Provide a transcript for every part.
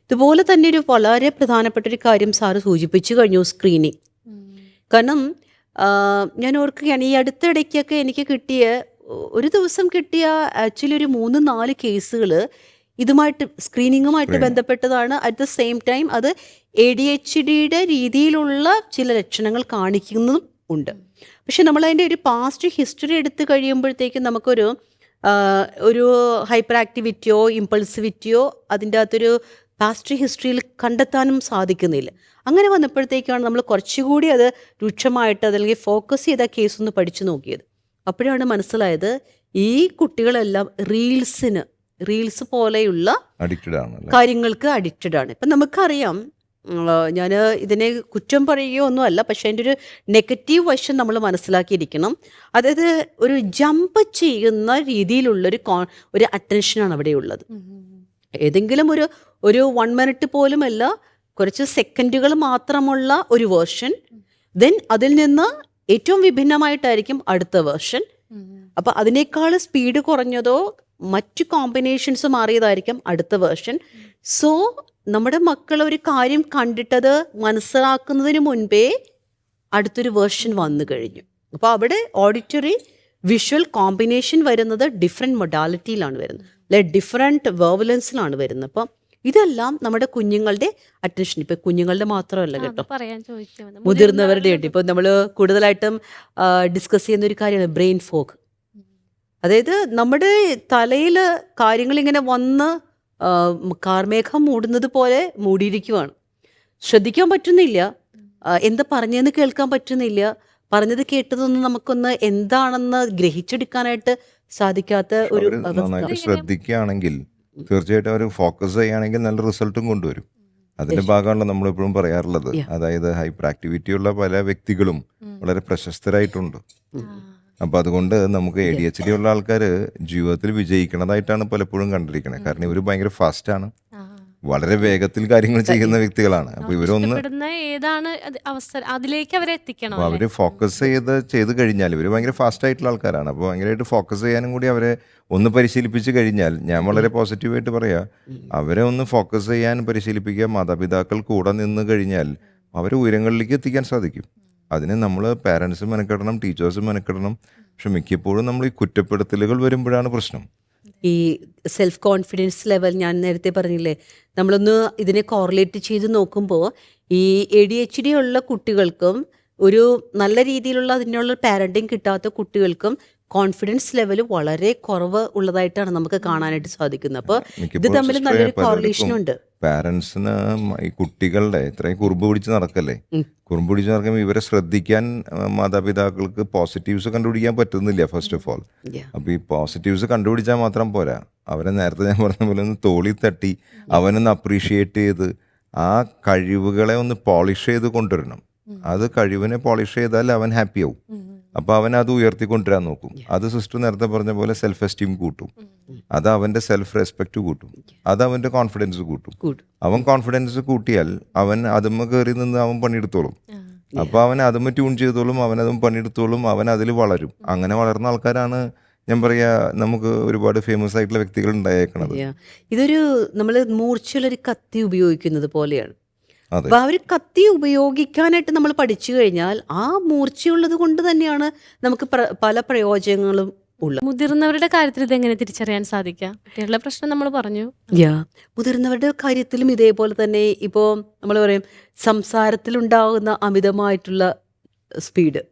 ഇതുപോലെ തന്നെ ഒരു വളരെ പ്രധാനപ്പെട്ട ഒരു കാര്യം സാറ് സൂചിപ്പിച്ചു കഴിഞ്ഞു, സ്ക്രീനിങ്. കാരണം ഞാൻ ഓർക്കുകയാണ്, ഈ അടുത്തിടയ്ക്കൊക്കെ എനിക്ക് കിട്ടിയ ഒരു ദിവസം കിട്ടിയ ആക്ച്വലി ഒരു 3-4 കേസുകൾ ഇതുമായിട്ട് സ്ക്രീനിങ്ങുമായിട്ട് ബന്ധപ്പെട്ടതാണ്. അറ്റ് ദ സെയിം ടൈം അത് ADHDയുടെ രീതിയിലുള്ള ചില ലക്ഷണങ്ങൾ കാണിക്കുന്നതും ഉണ്ട്. പക്ഷെ നമ്മളതിൻ്റെ ഒരു പാസ്റ്റ് ഹിസ്റ്ററി എടുത്തു കഴിയുമ്പോഴത്തേക്കും നമുക്കൊരു ഒരു ഹൈപ്പർ ആക്ടിവിറ്റിയോ ഇമ്പൾസിവിറ്റിയോ അതിൻ്റെ അകത്തൊരു പാസ്റ്റ് ഹിസ്റ്ററിയിൽ കണ്ടെത്താനും സാധിക്കുന്നില്ല. അങ്ങനെ വന്നപ്പോഴത്തേക്കാണ് നമ്മൾ കുറച്ചുകൂടി അത് രൂക്ഷമായിട്ട് അതല്ലെങ്കിൽ ഫോക്കസ് ചെയ്ത കേസ് ഒന്ന് പഠിച്ചു നോക്കിയത്. അപ്പോഴാണ് മനസ്സിലായത് ഈ കുട്ടികളെല്ലാം റീൽസ് പോലെയുള്ള കാര്യങ്ങൾക്ക് അഡിക്റ്റഡ് ആണ്. ഇപ്പം നമുക്കറിയാം, ഞാൻ ഇതിനെ കുറ്റം പറയുകയോ ഒന്നുമല്ല, പക്ഷേ അതിൻ്റെ ഒരു നെഗറ്റീവ് വശം നമ്മൾ മനസ്സിലാക്കിയിരിക്കണം. അതായത് ഒരു ജമ്പ് ചെയ്യുന്ന രീതിയിലുള്ളൊരു ഒരു അറ്റൻഷനാണ് അവിടെ ഉള്ളത്. ഏതെങ്കിലും ഒരു 1 മിനിറ്റ് പോലുമല്ല, കുറച്ച് സെക്കൻഡുകൾ മാത്രമുള്ള ഒരു വേർഷൻ, ദെൻ അതിൽ നിന്ന് ഏറ്റവും വിഭിന്നമായിട്ടായിരിക്കും അടുത്ത വേർഷൻ. അപ്പം അതിനേക്കാൾ സ്പീഡ് കുറഞ്ഞതോ മറ്റു കോമ്പിനേഷൻസ് മാറിയതായിരിക്കും അടുത്ത വേർഷൻ. സോ നമ്മുടെ മക്കൾ ഒരു കാര്യം കണ്ടിട്ടത് മനസ്സിലാക്കുന്നതിന് മുൻപേ അടുത്തൊരു വേർഷൻ വന്നു കഴിഞ്ഞു. അപ്പോൾ അവിടെ ഓഡിറ്ററി വിഷ്വൽ കോമ്പിനേഷൻ വരുന്നത് ഡിഫറെൻറ്റ് മൊഡാലിറ്റിയിലാണ് വരുന്നത്, അല്ലെ ഡിഫറെൻറ്റ് വേർവലൻസിലാണ് വരുന്നത്. അപ്പം ഇതെല്ലാം നമ്മുടെ കുഞ്ഞുങ്ങളുടെ അറ്റൻഷൻ, ഇപ്പം കുഞ്ഞുങ്ങളുടെ മാത്രമല്ല കേട്ടോ, മുതിർന്നവരുടെ ഉണ്ട്. ഇപ്പോൾ നമ്മൾ കൂടുതലായിട്ടും ഡിസ്കസ് ചെയ്യുന്ന ഒരു കാര്യമാണ് ബ്രെയിൻ ഫോഗ്. അതായത് നമ്മുടെ തലയിൽ കാര്യങ്ങളിങ്ങനെ വന്ന് കാർമേഘം മൂടുന്നത് പോലെ മൂടിയിരിക്കുവാണ്. ശ്രദ്ധിക്കാൻ പറ്റുന്നില്ല, എന്താ പറഞ്ഞതെന്ന് കേൾക്കാൻ പറ്റുന്നില്ല, പറഞ്ഞത് കേട്ടതൊന്നും നമുക്കൊന്ന് എന്താണെന്ന് ഗ്രഹിച്ചെടുക്കാനായിട്ട് സാധിക്കാത്ത ഒരു അവസ്ഥ. ശ്രദ്ധിക്കുകയാണെങ്കിൽ തീർച്ചയായിട്ടും അവർ ഫോക്കസ് ചെയ്യുകയാണെങ്കിൽ നല്ല റിസൾട്ടും കൊണ്ടുവരും. അതിന്റെ ഭാഗമാണല്ലോ നമ്മളെപ്പോഴും പറയാറുള്ളത്. അതായത് ഹൈപ്പർ ആക്ടിവിറ്റി ഉള്ള പല വ്യക്തികളും വളരെ പ്രശസ്തരായിട്ടുണ്ട്. അപ്പൊ അതുകൊണ്ട് നമുക്ക് ADHD ഉള്ള ആൾക്കാർ ജീവിതത്തിൽ വിജയിക്കണതായിട്ടാണ് പലപ്പോഴും കണ്ടിരിക്കുന്നത്. കാരണം ഇവർ ഭയങ്കര ഫാസ്റ്റ് ആണ്, വളരെ വേഗത്തിൽ കാര്യങ്ങൾ ചെയ്യുന്ന വ്യക്തികളാണ്. അപ്പൊ ഇവരൊന്ന് അവര് ഫോക്കസ് ചെയ്ത് കഴിഞ്ഞാൽ ഇവർ ഭയങ്കര ഫാസ്റ്റ് ആയിട്ടുള്ള ആൾക്കാരാണ്. അപ്പോൾ ഭയങ്കരമായിട്ട് ഫോക്കസ് ചെയ്യാനും കൂടി അവരെ ഒന്ന് പരിശീലിപ്പിച്ച് കഴിഞ്ഞാൽ, ഞാൻ വളരെ പോസിറ്റീവായിട്ട് പറയാ, അവരെ ഒന്ന് ഫോക്കസ് ചെയ്യാൻ പരിശീലിപ്പിക്കുക, മാതാപിതാക്കൾ കൂടെ നിന്ന് കഴിഞ്ഞാൽ അവരെ ഉയരങ്ങളിലേക്ക് എത്തിക്കാൻ സാധിക്കും. അതിന് നമ്മൾ പാരൻസ് മെനക്കെടണം, ടീച്ചേഴ്സ് മെനക്കെടണം. പക്ഷെ മിക്കപ്പോഴും നമ്മൾ ഈ കുറ്റപ്പെടുത്തലുകൾ വരുമ്പോഴാണ് പ്രശ്നം. ഈ സെൽഫ് കോൺഫിഡൻസ് ലെവൽ ഞാൻ നേരത്തെ പറഞ്ഞില്ലേ, നമ്മളൊന്ന് ഇതിനെ കോറിലേറ്റ് ചെയ്ത് നോക്കുമ്പോൾ ഈ ADHD ഉള്ള കുട്ടികൾക്കും ഒരു നല്ല രീതിയിലുള്ള അതിനുള്ള പാരൻറ്റിങ് കിട്ടാത്ത കുട്ടികൾക്കും കോൺഫിഡൻസ് ലെവൽ വളരെ കുറവ് ഉള്ളതായിട്ടാണ് നമുക്ക് കാണാനായിട്ട് സാധിക്കുന്നത്. അപ്പോൾ ഇത് തമ്മിൽ നല്ലൊരു കോറിലേഷൻ ഉണ്ട്. പാരൻസിന് ഈ കുട്ടികളുടെ ഇത്രയും കുറുമ്പ് പിടിച്ച് നടക്കല്ലേ, കുറുമ്പ് പിടിച്ച് നടക്കുമ്പോൾ ഇവരെ ശ്രദ്ധിക്കാൻ മാതാപിതാക്കൾക്ക് പോസിറ്റീവ്സ് കണ്ടുപിടിക്കാൻ പറ്റുന്നില്ല ഫസ്റ്റ് ഓഫ് ഓൾ. അപ്പോൾ ഈ പോസിറ്റീവ്സ് കണ്ടുപിടിച്ചാൽ മാത്രം പോരാ, അവരെ നേരത്തെ ഞാൻ പറഞ്ഞ പോലെ ഒന്ന് തോളി തട്ടി അവനൊന്ന് അപ്രീഷിയേറ്റ് ചെയ്ത് ആ കഴിവുകളെ ഒന്ന് പോളിഷ് ചെയ്ത് കൊണ്ടുവരണം. അത് കഴിവിനെ പോളിഷ് ചെയ്താൽ അവൻ ഹാപ്പി ആവും. അപ്പോൾ അവൻ അത് ഉയർത്തിക്കൊണ്ടുവരാൻ നോക്കും. അത് സിസ്റ്റർ നേരത്തെ പറഞ്ഞ പോലെ സെൽഫ് എസ്റ്റീം കൂട്ടും, അത് അവൻ്റെ സെൽഫ് റെസ്പെക്റ്റ് കൂട്ടും, അത് അവൻ്റെ കോൺഫിഡൻസ് കൂട്ടും. അവൻ കോൺഫിഡൻസ് കൂട്ടിയാൽ അവൻ അതുമ്മ കയറി നിന്ന് അവൻ പണിയെടുത്തോളും. അപ്പോൾ അവൻ അതുമ്മ ട്യൂൺ ചെയ്തോളും, അവൻ അതും പണിയെടുത്തോളും, അവൻ അതിൽ വളരും. അങ്ങനെ വളർന്ന ആൾക്കാരാണ് ഞാൻ പറയാ നമുക്ക് ഒരുപാട് ഫേമസ് ആയിട്ടുള്ള വ്യക്തികൾ ഉണ്ടായേക്കണത്. ഇതൊരു നമ്മൾ മൂർച്ചയുള്ളൊരു കത്തി ഉപയോഗിക്കുന്നത് പോലെയാണ്. അപ്പൊ ആ ഒരു കത്തി ഉപയോഗിക്കാനായിട്ട് നമ്മൾ പഠിച്ചു കഴിഞ്ഞാൽ ആ മൂർച്ചയുള്ളത് കൊണ്ട് തന്നെയാണ് നമുക്ക് പല പ്രയോജനങ്ങളും ഉള്ളത്. മുതിർന്നവരുടെ കാര്യത്തിൽ ഇതെങ്ങനെ തിരിച്ചറിയാൻ സാധിക്കുക? കുട്ടികളുടെ പ്രശ്നം നമ്മൾ പറഞ്ഞു. മുതിർന്നവരുടെ കാര്യത്തിലും ഇതേപോലെ തന്നെ. ഇപ്പോൾ നമ്മൾ പറയും സംസാരത്തിലുണ്ടാകുന്ന അമിതമായിട്ടുള്ള സ്പീഡ്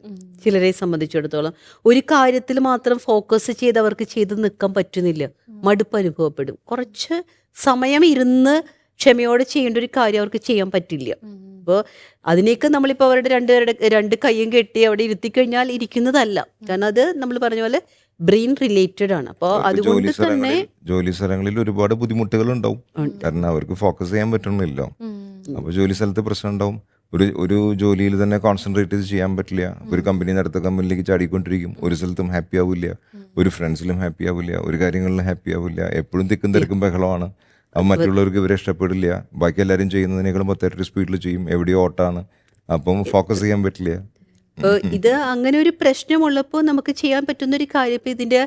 ചിലരെ സംബന്ധിച്ചിടത്തോളം ഒരു കാര്യത്തിൽ മാത്രം ഫോക്കസ് ചെയ്ത് അവർക്ക് ചെയ്ത് നിൽക്കാൻ പറ്റുന്നില്ല, മടുപ്പ് അനുഭവപ്പെടും. കുറച്ച് സമയം ഇരുന്ന് ക്ഷമയോടെ ചെയ്യേണ്ട ഒരു കാര്യം അവർക്ക് ചെയ്യാൻ പറ്റില്ല. അപ്പോൾ അതിനേക്ക് നമ്മളിപ്പോൾ അവരുടെ രണ്ട് കൈയും കെട്ടി അവിടെ ഇരുത്തിക്കഴിഞ്ഞാൽ ഇരിക്കുന്നതല്ല. കാരണം അത് നമ്മൾ പറഞ്ഞ പോലെ ബ്രെയിൻ റിലേറ്റഡ് ആണ്. അപ്പോൾ അതുകൊണ്ട് തന്നെ ജോലി സ്ഥലങ്ങളിൽ ഒരുപാട് ബുദ്ധിമുട്ടുകൾ ഉണ്ടാവും. കാരണം അവർക്ക് ഫോക്കസ് ചെയ്യാൻ പറ്റണില്ലല്ലോ. അപ്പോൾ ജോലി സ്ഥലത്ത് പ്രശ്നം ഉണ്ടാവും. ഒരു ജോലിയിൽ തന്നെ കോൺസെൻട്രേറ്റ് ചെയ്ത് ചെയ്യാൻ പറ്റില്ല. ഒരു കമ്പനി അടുത്ത കമ്പനിയിലേക്ക് ചാടിക്കൊണ്ടിരിക്കും. ഒരു സ്ഥലത്തും ഹാപ്പി ആവില്ല, ഒരു ഫ്രണ്ട്സിലും ഹാപ്പി ആവില്ല, ഒരു കാര്യങ്ങളിലും ഹാപ്പി ആവില്ല. എപ്പോഴും തിക്കും തിരക്കും ബഹളമാണ്. അപ്പം മറ്റുള്ളവർക്ക് ഇവരെ ഇഷ്ടപ്പെടില്ല. ബാക്കി എല്ലാവരും ചെയ്യുന്നതിനേക്കാളും 10 സ്പീഡിൽ ചെയ്യും. എവിടെയോ ഓട്ടാണ്. അപ്പം ഫോക്കസ് ചെയ്യാൻ പറ്റില്ല. ഇത് അങ്ങനെ ഒരു പ്രശ്നമുള്ളപ്പോൾ നമുക്ക് ചെയ്യാൻ പറ്റുന്ന ഒരു കാര്യം, ഇപ്പം ഇതിൻ്റെ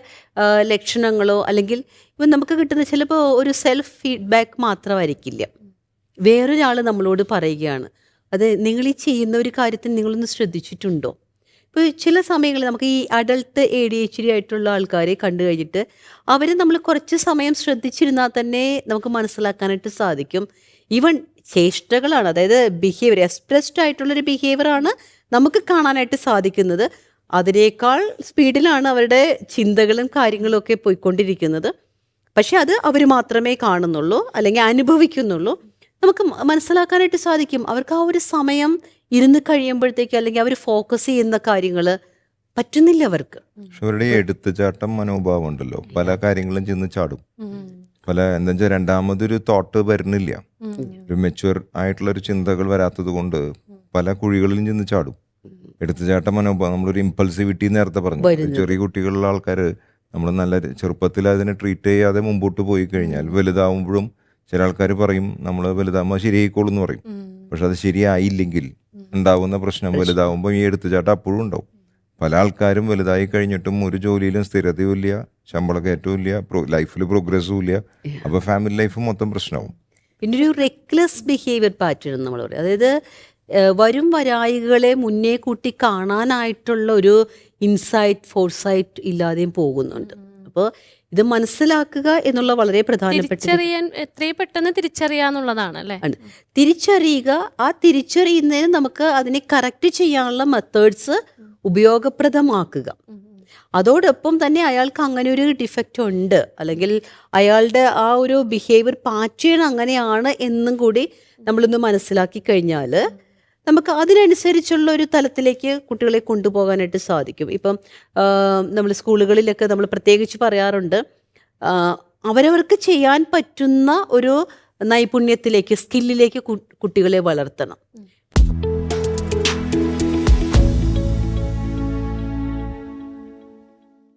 ലക്ഷണങ്ങളോ അല്ലെങ്കിൽ ഇപ്പം നമുക്ക് കിട്ടുന്ന ചിലപ്പോൾ ഒരു സെൽഫ് ഫീഡ്ബാക്ക് മാത്രമായിരിക്കില്ല. വേറൊരാൾ നമ്മളോട് പറയുകയാണ്, അത് നിങ്ങൾ ഈ ചെയ്യുന്ന ഒരു കാര്യത്തിൽ നിങ്ങളൊന്ന് ശ്രദ്ധിച്ചിട്ടുണ്ടോ? ഇപ്പോൾ ചില സമയങ്ങളിൽ നമുക്ക് ഈ അഡൾട്ട് ADHD ആയിട്ടുള്ള ആൾക്കാരെ കണ്ടു കഴിഞ്ഞിട്ട് അവരെ നമ്മൾ കുറച്ച് സമയം ശ്രദ്ധിച്ചിരുന്നാൽ തന്നെ നമുക്ക് മനസ്സിലാക്കാനായിട്ട് സാധിക്കും. ഈവൻ ചേഷ്ടകളാണ്, അതായത് ബിഹേവിയർ, എക്സ്പ്രസ്ഡ് ആയിട്ടുള്ളൊരു ബിഹേവിയറാണ് നമുക്ക് കാണാനായിട്ട് സാധിക്കുന്നത്. അതിനേക്കാൾ സ്പീഡിലാണ് അവരുടെ ചിന്തകളും കാര്യങ്ങളും ഒക്കെ പോയിക്കൊണ്ടിരിക്കുന്നത്. പക്ഷെ അത് അവർ മാത്രമേ കാണുന്നുള്ളൂ അല്ലെങ്കിൽ അനുഭവിക്കുന്നുള്ളൂ. നമുക്ക് മനസ്സിലാക്കാനായിട്ട് സാധിക്കും അവർക്ക് ആ ഒരു സമയം ഇരുന്ന് കഴിയുമ്പോഴത്തേക്ക് അല്ലെങ്കിൽ അവർ ഫോക്കസ് ചെയ്യുന്ന കാര്യങ്ങൾ പറ്റുന്നില്ല അവർക്ക്. പക്ഷെ അവരുടെ ഈ എടുത്തുചാട്ടം മനോഭാവം ഉണ്ടല്ലോ, പല കാര്യങ്ങളും ചെന്ന് ചാടും. പല എന്താ വെച്ചാൽ രണ്ടാമതൊരു തോട്ട് വരുന്നില്ല, ഒരു മെച്യൂർ ആയിട്ടുള്ള ഒരു ചിന്തകൾ വരാത്തത് കൊണ്ട് പല കുഴികളിലും ചെന്ന് ചാടും. എടുത്തുചാട്ടം മനോഭാവം, നമ്മളൊരു ഇമ്പൾസിവിറ്റി നേരത്തെ പറഞ്ഞു, ചെറിയ കുട്ടികളുള്ള ആൾക്കാർ നമ്മൾ നല്ല ചെറുപ്പത്തിൽ അതിനെ ട്രീറ്റ് ചെയ്യാതെ മുമ്പോട്ട് പോയി കഴിഞ്ഞാൽ വലുതാവുമ്പോഴും ചില ആൾക്കാർ പറയും നമ്മൾ വലുതാകുമ്പോൾ ശരിയായിക്കോളും എന്ന് പറയും. പക്ഷെ അത് ശരിയായില്ലെങ്കിൽ ഉണ്ടാവുന്ന പ്രശ്നം വലുതാവുമ്പോൾ ഈ എടുത്തുചാട്ടം അപ്പോഴും ഉണ്ടാവും. പല ആൾക്കാരും വലുതായി കഴിഞ്ഞിട്ടും ഒരു ജോലിയിലും സ്ഥിരതയും ഇല്ല, ശമ്പള കയറ്റവും ഇല്ല, ലൈഫിൽ പ്രോഗ്രസ്സും ഇല്ല. അപ്പോൾ ഫാമിലി ലൈഫ് മൊത്തം പ്രശ്നമാവും. പിന്നെ ഒരു റെക്ലെസ് ബിഹേവിയർ പാറ്റേൺ നമ്മൾ പറയും, അതായത് വരും വരായികളെ മുന്നേ കൂട്ടി കാണാനായിട്ടുള്ള ഒരു ഇൻസൈറ്റ് ഫോർസൈറ്റ് ഇല്ലാതെയും പോകുന്നുണ്ട്. അപ്പോൾ ഇത് മനസ്സിലാക്കുക എന്നുള്ള വളരെ പ്രധാനപ്പെട്ട, തിരിച്ചറിയാൻ എത്രയും പെട്ടെന്ന് തിരിച്ചറിയാന്നുള്ളതാണ് അല്ലേ? തിരിച്ചറിയുക. ആ തിരിച്ചറിയുന്നതിന് നമുക്ക് അതിനെ കറക്റ്റ് ചെയ്യാനുള്ള മെത്തേഡ്സ് ഉപയോഗപ്രദമാക്കുക. അതോടൊപ്പം തന്നെ അയാൾക്ക് അങ്ങനെ ഒരു ഡിഫക്റ്റ് ഉണ്ട് അല്ലെങ്കിൽ അയാളുടെ ആ ഒരു ബിഹേവിയർ പാറ്റേൺ അങ്ങനെയാണ് എന്നും കൂടി നമ്മളൊന്ന് മനസ്സിലാക്കി കഴിഞ്ഞാൽ നമുക്ക് അതിനനുസരിച്ചുള്ള ഒരു തലത്തിലേക്ക് കുട്ടികളെ കൊണ്ടുപോകാനായിട്ട് സാധിക്കും. ഇപ്പം നമ്മൾ സ്കൂളുകളിലൊക്കെ നമ്മൾ പ്രത്യേകിച്ച് പറയാറുണ്ട്, അവരവർക്ക് ചെയ്യാൻ പറ്റുന്ന ഒരു നൈപുണ്യത്തിലേക്ക്, സ്കില്ലിലേക്ക് കുട്ടികളെ വളർത്തണം.